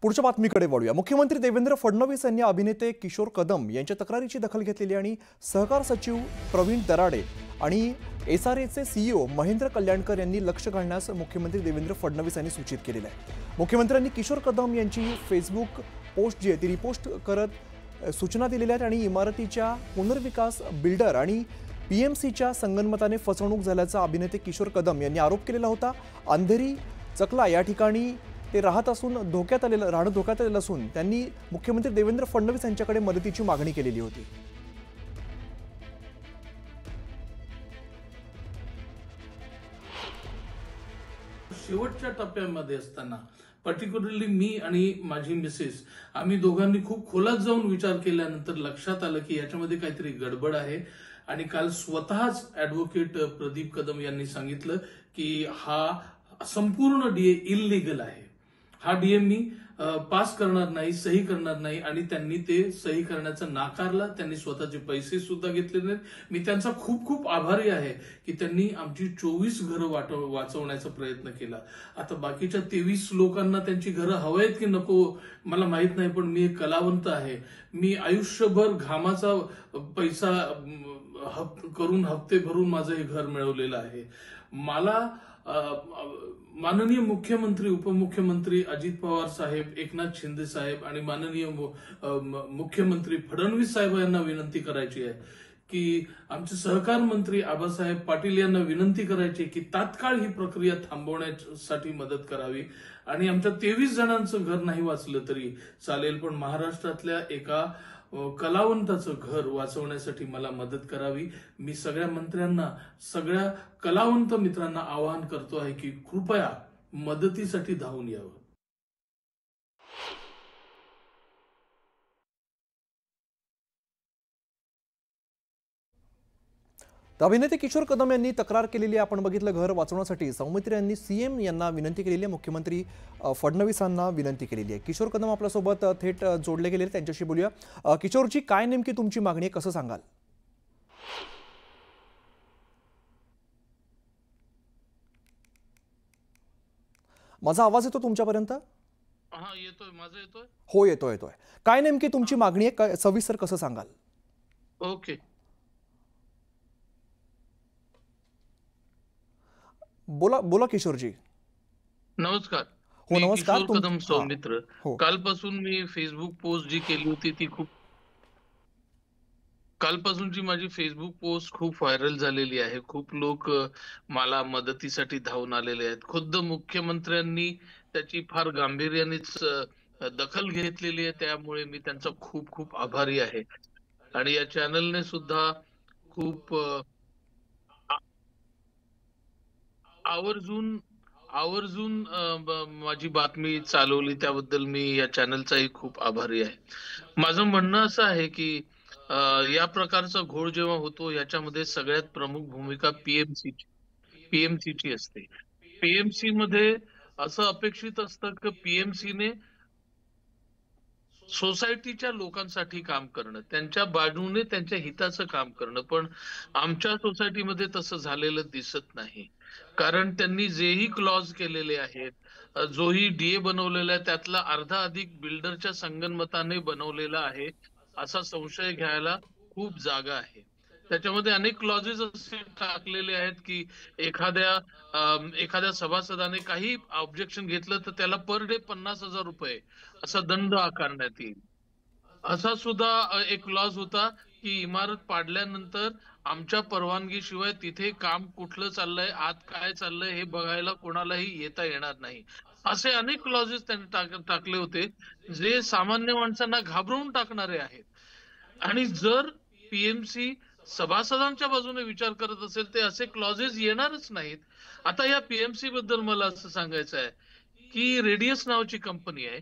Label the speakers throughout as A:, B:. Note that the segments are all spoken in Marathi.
A: पुढच्या बातमीकडे वळूया। मुख्यमंत्री देवेंद्र फडणवीस यांनी अभिनेते किशोर कदम यांच्या तक्रारीची दखल घेतलेली आणि सहकार सचिव प्रवीण दराडे आणि एसआरएचे सीईओ महेंद्र कल्याणकर यांनी लक्ष घालण्यास मुख्यमंत्री देवेंद्र फडणवीस यांनी सूचित केलेले आहे। मुख्यमंत्र्यांनी किशोर कदम यांची फेसबुक पोस्ट जी आहे ती रिपोस्ट करत सूचना दिलेल्या आहेत आणि इमारतीच्या पुनर्विकास बिल्डर आणि पीएमसीच्या संगनमताने फसवणूक झाल्याचा अभिनेते किशोर कदम यांनी आरोप केलेला होता। अंधेरी चकला या ठिकाणी ते राहत असून राहणं धोक्यात आलेलं असून त्यांनी मुख्यमंत्री देवेंद्र फडणवीस यांच्याकडे मदतीची मागणी केलेली होती।
B: शेवटच्या टप्प्यामध्ये असताना पर्टिक्युलरली मी आणि माझी मिसेस आम्ही दोघांनी खूप खोलात जाऊन विचार केल्यानंतर लक्षात आलं की याच्यामध्ये काहीतरी गडबड आहे। आणि काल स्वतःच ॲडव्होकेट प्रदीप कदम यांनी सांगितलं की हा संपूर्ण डीए इल्लीगल आहे, हा डीए मी पास करणार नाही, सही करणार नाही। आणि त्यांनी ते सही करण्याचं नाकारलं, त्यांनी स्वतःचे पैसे सुद्धा घेतले नाहीत। मी त्यांचा खूप खूप आभारी आहे की त्यांनी आमची 24 घरं वाचवण्याचा प्रयत्न केला। आता बाकीच्या 23 लोकांना त्यांची घरं हवंयत की नको मला माहित नाही, पण मी एक कलावंत आहे। मी आयुष्यभर घामाचा पैसा करून हप्ते भरून माझं हे घर मिळवलेलं आहे। मला माननीय मुख्यमंत्री उपमुख्यमंत्री अजित पवार साहेब, एकनाथ शिंदे साहेब आणि माननीय मुख्यमंत्री फडणवीस साहेब यांना विनंती करायची आहे की आमचे सहकार मंत्री आबासाहेब पाटील यांना विनंती करायची की तात्काळ ही प्रक्रिया थांबवण्यासाठी मदत करावी। आणि आमच्या 23 जणांचं घर नाही वाचलं तरी चालेल, पण महाराष्ट्रातल्या एका कलावंताचं घर वाचवण्यासाठी मला मदत करावी। मी सगळ्या मंत्र्यांना, सगळ्या कलावंत मित्रांना आवाहन करतो आहे की कृपया मदतीसाठी धावून यावं।
A: अभिनेते किशोर कदम यांनी तक्रार केलेली आपण बघितलं घर वाचवण्यासाठी सौमित्र यांनी सीएम यांना विनंती केलेली आहे, मुख्यमंत्री फडणवीसांना विनंती केलेली आहे। किशोर कदम आपल्यासोबत थेट जोडले गेले, त्यांच्याशी बोलूया। किशोरजी, काय नेमकी तुमची मागणी आहे, कसं सांगाल? माझा आवाज येतो तुमच्यापर्यंत?
B: हा येतोय, माझा येतोय?
A: हो येतोय। काय नेमकी तुमची मागणी आहे, सविस्तर कसं सांगाल?
B: ओके,
A: बोला किशोरजी।
B: नमस्कार।
A: हो
B: मी
A: नमस्कार।
B: किशोर कदम सौमित्र।
A: हो,
B: कालपासून मी फेसबुक पोस्ट जी केली होती ती कालपासूनची माझी फेसबुक पोस्ट खूप व्हायरल झालेली आहे। खूप लोक मला मदतीसाठी धावून आलेले आहेत। खुद्द मुख्यमंत्र्यांनी त्याची फार गांभीर्यानेच दखल घेतलेली आहे, त्यामुळे मी त्यांचा खूप खूप आभारी आहे। आणि या चॅनलने सुद्धा खूप आवर्जून आवर्जून माझी बातमी चालवली, त्याबद्दल मी या चॅनलचाही खूप आभारी आहे। माझं म्हणणं असं आहे की या प्रकारचा घोळ जेव्हा होतो याच्यामध्ये सगळ्यात प्रमुख भूमिका पीएमसीची असते। पीएमसी मध्ये असं अपेक्षित असतं की पीएमसीने सोसायटीच्या लोकांसाठी काम करणं, त्यांच्या बाजूने त्यांच्या हिताचं काम करणं, पण आमच्या सोसायटीमध्ये तसं झालेलं दिसत नाही। कारण त्यांनी जेही क्लॉज केलेले आहेत, जोही डीए बनवलेला आहे त्यातला अर्धा अधिक बिल्डरच्या संगनमताने बनवलेला आहे असा संशय घ्यायला खूप जागा आहे। त्याच्यामध्ये अनेक क्लॉजेस असे टाकलेले आहेत की एखाद्या सभासदाने काही ऑब्जेक्शन घेतलं तर त्याला पर डे 50,000 रुपये असा दंड आकारण्यात येईल। असा सुद्धा एक क्लॉज होता की इमारत पाडल्यानंतर आमच्या परवानगीशिवाय तिथे काम कुठलं चाललंय, आत काय चाललंय हे बघायला कोणालाही येता येणार नाही। असे अनेक क्लॉजेस त्यांनी टाकले होते जे सामान्य माणसांना घाबरवून टाकणारे आहेत। आणि जर पीएमसी सभासदांच्या बाजूने विचार करत असेल ते असे क्लॉजेस येणारच नाहीत। आता या पीएमसी बद्दल मला असं सांगायचं आहे की रेडियस नावाची कंपनी आहे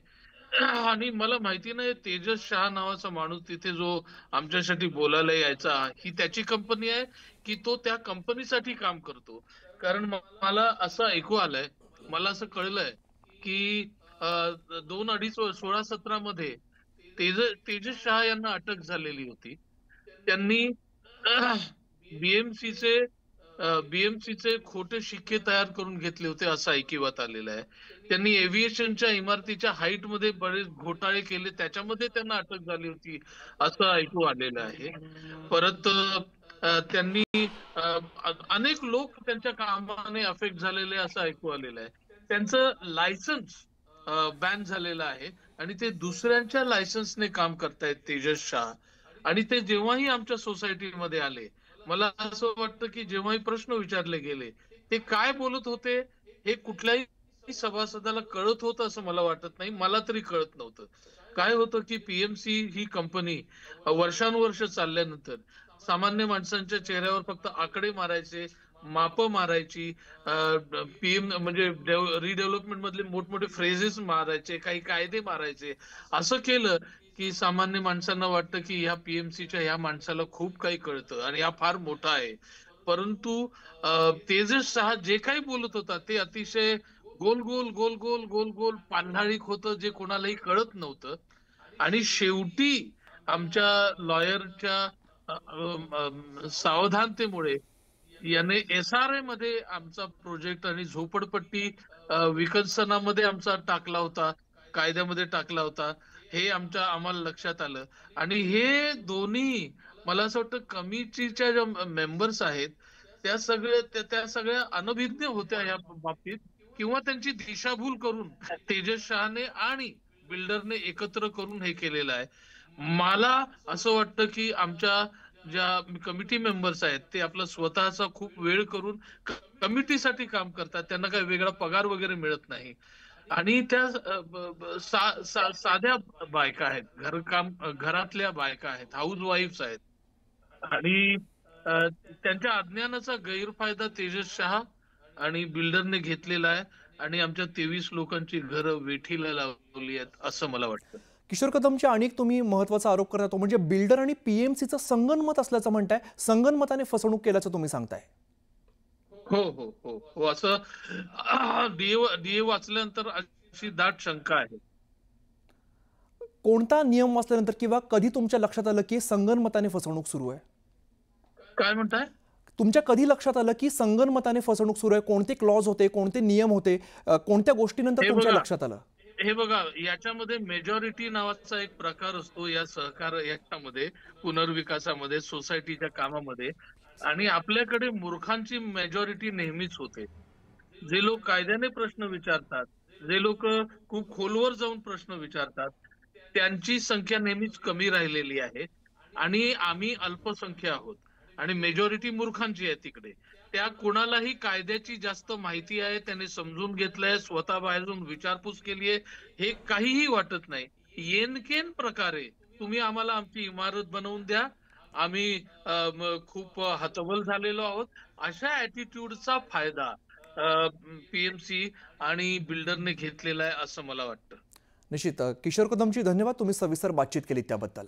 B: आणि मला माहिती नाही तेजस शहा नावाचा माणूस तिथे जो आमच्यासाठी बोलायला यायचा, ही त्याची कंपनी आहे की तो त्या कंपनीसाठी काम करतो। कारण मला असं ऐकू आलंय, मला असं कळलंय की 2016-17 मध्ये तेजस शहा यांना अटक झालेली होती। त्यांनी बीएमसीचे खोटे शिक्के तयार करून घेतले होते असं ऐकिवात आलेलं आहे। त्यांनी एव्हिएशनच्या इमारतीच्या हाईट मध्ये बरेच घोटाळे केले, त्याच्यामध्ये त्यांना अटक झाली होती असं ऐकू आलेलं आहे. परत त्यांनी अनेक लोक त्यांच्या कामाने अफेक्ट झालेले असं ऐकू आलेलं आहे. त्यांचं लायसन्स बॅन झालेलं आहे आणि ते दुसऱ्यांच्या लायसन्सने काम करतायत तेजस शहा. आणि ते जेव्हाही आमच्या सोसायटीमध्ये आले, मला असं वाटतं की जेव्हाही प्रश्न विचारले गेले, ते काय बोलत होते हे कुठल्याही सभासदाला कळत होतं असं मला वाटत नाही. मला तरी कळत नव्हतं. काय होतं की पीएमसी ही कंपनी वर्षानुवर्ष चालल्यानंतर सामान्य माणसांच्या चेहऱ्यावर फक्त आकडे मारायचे, माप मारायची, पीएम म्हणजे रिडेव्हलपमेंट मधले मोठमोठे फ्रेजेस मारायचे, काही कायदे मारायचे. असं केलं की सामान्य माणसांना वाटतं की ह्या पीएमसीच्या ह्या माणसाला खूप काही कळतं आणि हा फार मोठा आहे. परंतु तेजस शहा जे काही बोलत होता ते अतिशय गोल गोल गोल गोल गोल गोल पान्हाळीक होतं, जे कोणालाही कळत नव्हतं. आणि शेवटी आमच्या लॉयरच्या सावधानतेमुळे याने एसआरए मध्ये आमचा प्रोजेक्ट आणि झोपडपट्टी विकसनामध्ये आमचा टाकला होता, कायद्यामध्ये टाकला होता, हे आम्हाला लक्षात आलं. आणि हे दोन्ही मला असं वाटतं कमिटीच्या ज्या मेंबर्स आहेत त्या सगळ्या अनभिज्ञ होत्या या बाबतीत, किंवा त्यांची दिशाभूल करून तेजस शहाने आणि बिल्डरने एकत्र करून हे केलेलं आहे. मला असं वाटतं की आमच्या ज्या कमिटी मेंबर्स आहेत ते आपला स्वतःचा खूप वेळ करून कमिटीसाठी काम करतात. त्यांना काही वेगळा पगार वगैरे मिळत नाही. आणि त्या साध्या बायका आहेत, घरातल्या बायका आहेत, हाऊस वाईफ्स आहेत. आणि त्यांच्या अज्ञानाचा गैरफायदा तेजस शहा आणि बिल्डरने घेतलेला आहे आणि आमच्या 23 लोकांची घरं वेठीला लावली आहेत असं मला वाटतं.
A: किशोर कदमच्या अनेक तुम्ही महत्त्वाचा आरोप करता तो म्हणजे बिल्डर आणि पीएमसीचं संगनमत असल्याचं म्हणताय, संगनमताने फसवणूक केल्याचं तुम्ही सांगताय.
B: हो हो हो हो, असं डीए वाचल्यानंतर अशी दाट शंका आहे.
A: कोणता नियम वाचल्यानंतर किंवा कधी तुमच्या लक्षात आलं की संगनमताने फसवणूक सुरू आहे?
B: काय म्हणताय?
A: तुमच्या कधी लक्षात आलं की संगनमताने फसवणूक सुरू आहे? कोणते क्लॉज होते, कोणते नियम होते, कोणत्या गोष्टीनंतर तुमच्या लक्षात आलं?
B: हे बघा, याच्यामध्ये मेजॉरिटी नावाचा एक प्रकार असतो या सहकार याच्यामध्ये, पुनर्विकासामध्ये, सोसायटीच्या कामामध्ये. आणि आपल्याकडे मूर्खांची मेजॉरिटी नेहमीच होते. जे लोक कायद्याने प्रश्न विचारतात, जे लोक खूप खोलवर जाऊन प्रश्न विचारतात, त्यांची संख्या नेहमीच कमी राहिलेली आहे. आणि आम्ही अल्पसंख्य आहोत आणि मेजॉरिटी मूर्खांची आहे तिकडे. त्या कोणालाही कायद्याची जास्त माहिती आहे, त्याने समजून घेतलंय, स्वतः बाहेरून विचारपूस केली आहे, हे काहीही वाटत नाही. येनकेन प्रकारे तुम्ही आम्हाला आमची इमारत बनवून द्या, आम्ही खूप हतबल झालेलो आहोत, अशा ऍटिट्यूडचा फायदा पीएमसी आणि बिल्डरने घेतलेला आहे असं मला वाटतं.
A: निश्चित किशोर कदमजी धन्यवाद, तुम्ही सविस्तर बातचीत केली त्याबद्दल.